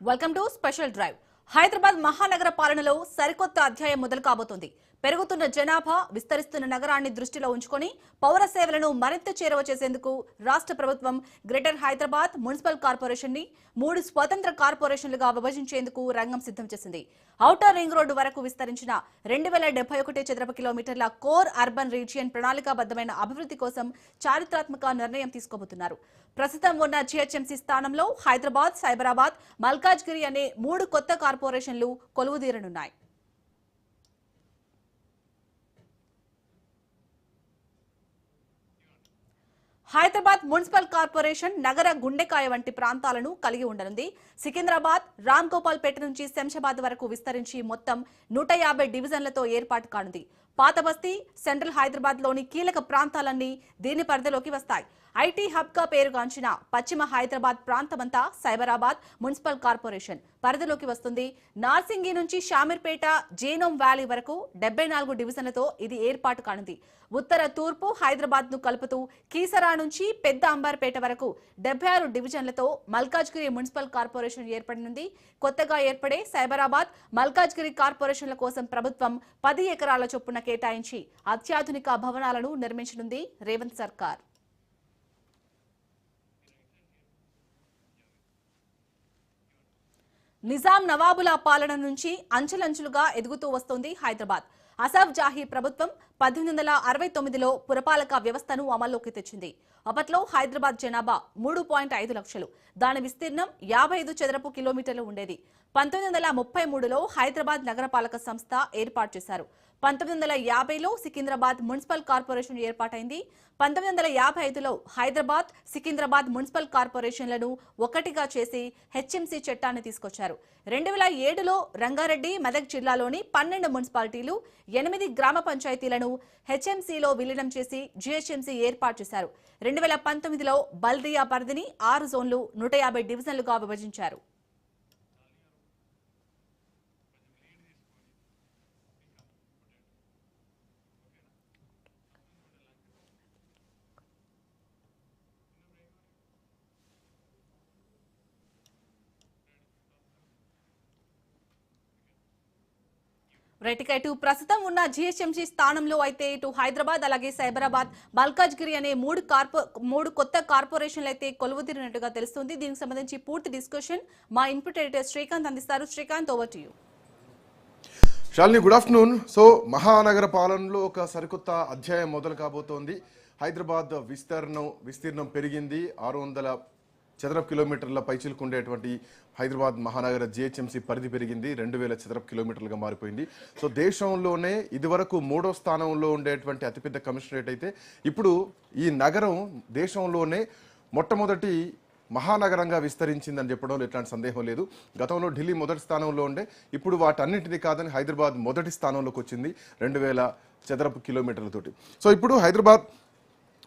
Welcome to special drive. Hyderabad మహానగర పాలనలో సరికొత్త అధ్యాయం మొదలు కాబోతోంది. పెరుగుతున్న జనాభా, విస్తరిస్తున్న నగరాన్ని దృష్టిలో ఉంచుకొని పౌర సేవలను మరింత చేరువ చేసేందుకు రాష్ట్ర ప్రభుత్వం గ్రేటర్ హైదరాబాద్ మున్సిపల్ కార్పొరేషన్ ని 3 స్వతంత్ర కార్పొరేషన్లుగా విభజించేందుకు రంగం సిద్ధం చేసింది. ఔటర్ రింగ్ రోడ్డు వరకు విస్తరించిన 2071 చదరపు కిలోమీటర్ల కోర్ అర్బన్ రీజియన్ ప్రణాళికాబద్ధమైన అభివృద్ధి కోసం చారిత్రాత్మక నిర్ణయం తీసుకోబోతున్నారు. ప్రస్తుతం ఉన్న జీహెచ్ఎంసీ స్థానంలో హైదరాబాద్, సైబరాబాద్, మల్కాజ్గిరి అనే 3 కొత్త కార్పొరేషన్లు కొలువుదీరనున్నాయి. హైదరాబాద్ మున్సిపల్ కార్పొరేషన్ నగర గుండెకాయ వంటి ప్రాంతాలను కలిగి ఉండనుంది. సికింద్రాబాద్, రామ్ గోపాల్ పేట నుంచి శంషాబాద్ వరకు విస్తరించి మొత్తం 150 డివిజన్లతో ఏర్పాటు కానుంది. పాత బస్తీ, సెంట్రల్ హైదరాబాద్ లోని కీలక ప్రాంతాలన్నీ దీని పరిధిలోకి వస్తాయి. ఐటీ హబ్ గా పేరుగాంచిన పశ్చిమ హైదరాబాద్ ప్రాంతమంతా సైబరాబాద్ మున్సిపల్ కార్పొరేషన్ పరిధిలోకి వస్తుంది. నార్సింగి నుంచి షామీర్పేట, జేనోమ్ వ్యాలీ వరకు 74 డివిజన్లతో ఇది ఏర్పాటు కానుంది. ఉత్తర తూర్పు హైదరాబాద్ ను కలుపుతూ కీసరా నుంచి పెద్ద అంబార్పేట వరకు 76 డివిజన్లతో మల్కాజ్గిరి మున్సిపల్ కార్పొరేషన్ ఏర్పడనుంది. కొత్తగా ఏర్పడే సైబరాబాద్, మల్కాజ్గిరి కార్పొరేషన్ల కోసం ప్రభుత్వం 10 ఎకరాల చొప్పున కేటాయించి అత్యాధునిక భవనాలను నిర్మించనుంది రేవంత్ సర్కార్. నిజాం నవాబుల పాలన నుంచి అంచెలంచెలుగా ఎదుగుతూ వస్తోంది హైదరాబాద్. అసఫ్ జాహీ ప్రభుత్వం 1869లో పురపాలక వ్యవస్థను అమల్లోకి తెచ్చింది. అప్పట్లో హైదరాబాద్ జనాభా 3.5 లక్షలు. దాని విస్తీర్ణం 55 చదరపు కిలోమీటర్లు ఉండేది. 1933లో హైదరాబాద్ నగరపాలక సంస్థ ఏర్పాటు చేశారు. 1950లో సికింద్రాబాద్ మున్సిపల్ కార్పొరేషన్ ఏర్పాటైంది. 1955లో హైదరాబాద్, సికింద్రాబాద్ మున్సిపల్ కార్పొరేషన్లను ఒకటిగా చేసి హెచ్ఎంసీ చట్టాన్ని తీసుకొచ్చారు. 2007లో రంగారెడ్డి, మెదక్ జిల్లాలోని 12 మున్సిపాలిటీలు, 8 గ్రామ పంచాయతీలను హెచ్ఎంసీలో విలీనం చేసి జీహెచ్ఎంసీ ఏర్పాటు చేశారు. 2019లో బల్దియా పరిధిని 6 జోన్లు, 150 డివిజన్లుగా విభజించారు. ఇటు ప్రస్తుతం ఉన్న జీహెచ్ఎంసీ స్థానంలో అయితే ఇటు హైదరాబాద్, అలాగే సైబరాబాద్, మల్కాజ్గిరి అనే 3 కొత్త కార్పొరేషన్లు అయితే కొలువుదీరినట్టుగా తెలుస్తుంది. దీనికి సంబంధించి పూర్తి డిస్కషన్ మా ఇన్పుట్ ఎడిటర్ శ్రీకాంత్ అందిస్తారు. Srikanth, over to you. Shalini, good afternoon. So మహానగర పాలనలో ఒక సరికొత్త అధ్యాయం మొదలు కాబోతోంది. హైదరాబాద్ విస్తీర్ణం పెరిగింది. 600 చదరపు కిలోమీటర్ల పైచిలకు ఉండేటువంటి హైదరాబాద్ మహానగర జీహెచ్ఎంసీ పరిధి పెరిగింది. 2000 చదరపు కిలోమీటర్లుగా మారిపోయింది. సో దేశంలోనే ఇదివరకు 3వ స్థానంలో ఉండేటువంటి అతిపెద్ద కమిషనరేట్ అయితే ఇప్పుడు ఈ నగరం దేశంలోనే మొట్టమొదటి మహానగరంగా విస్తరించిందని చెప్పడంలో ఎట్లాంటి సందేహం లేదు. గతంలో ఢిల్లీ మొదటి స్థానంలో ఉండే, ఇప్పుడు వాటన్నింటినీ కాదని హైదరాబాద్ మొదటి స్థానంలోకి వచ్చింది 2000 చదరపు కిలోమీటర్లతోటి. సో ఇప్పుడు హైదరాబాద్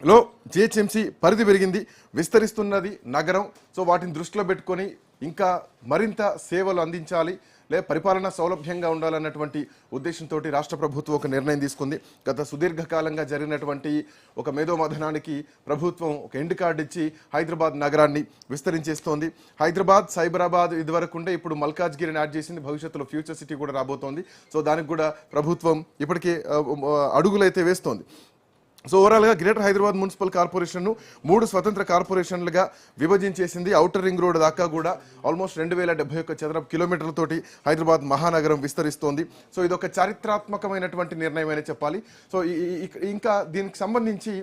లో జీహెచ్ఎంసీ పరిధి పెరిగింది, విస్తరిస్తున్నది నగరం. సో వాటిని దృష్టిలో పెట్టుకొని ఇంకా మరింత సేవలు అందించాలి, పరిపాలన సౌలభ్యంగా ఉండాలన్నటువంటి ఉద్దేశంతో రాష్ట్ర ప్రభుత్వం ఒక నిర్ణయం తీసుకుంది. గత సుదీర్ఘకాలంగా జరిగినటువంటి ఒక మేధోమథనానికి ప్రభుత్వం ఒక ఎండ్ కార్డు ఇచ్చి హైదరాబాద్ నగరాన్ని విస్తరించేస్తోంది. హైదరాబాద్, సైబరాబాద్ ఇదివరకు ఉండే, ఇప్పుడు మల్కాజ్గిరిని యాడ్ చేసింది. భవిష్యత్తులో ఫ్యూచర్ సిటీ కూడా రాబోతోంది. సో దానికి కూడా ప్రభుత్వం ఇప్పటికే అడుగులైతే వేస్తోంది. సో ఓవరాల్గా గ్రేటర్ హైదరాబాద్ మున్సిపల్ కార్పొరేషన్ను 3 స్వతంత్ర కార్పొరేషన్లుగా విభజించేసింది. ఔటర్ రింగ్ రోడ్ దాకా కూడా ఆల్మోస్ట్ 2071 చదరపు కిలోమీటర్లతోటి హైదరాబాద్ మహానగరం విస్తరిస్తోంది. సో ఇదొక చారిత్రాత్మకమైనటువంటి నిర్ణయం అనే చెప్పాలి. సో ఇంకా దీనికి సంబంధించి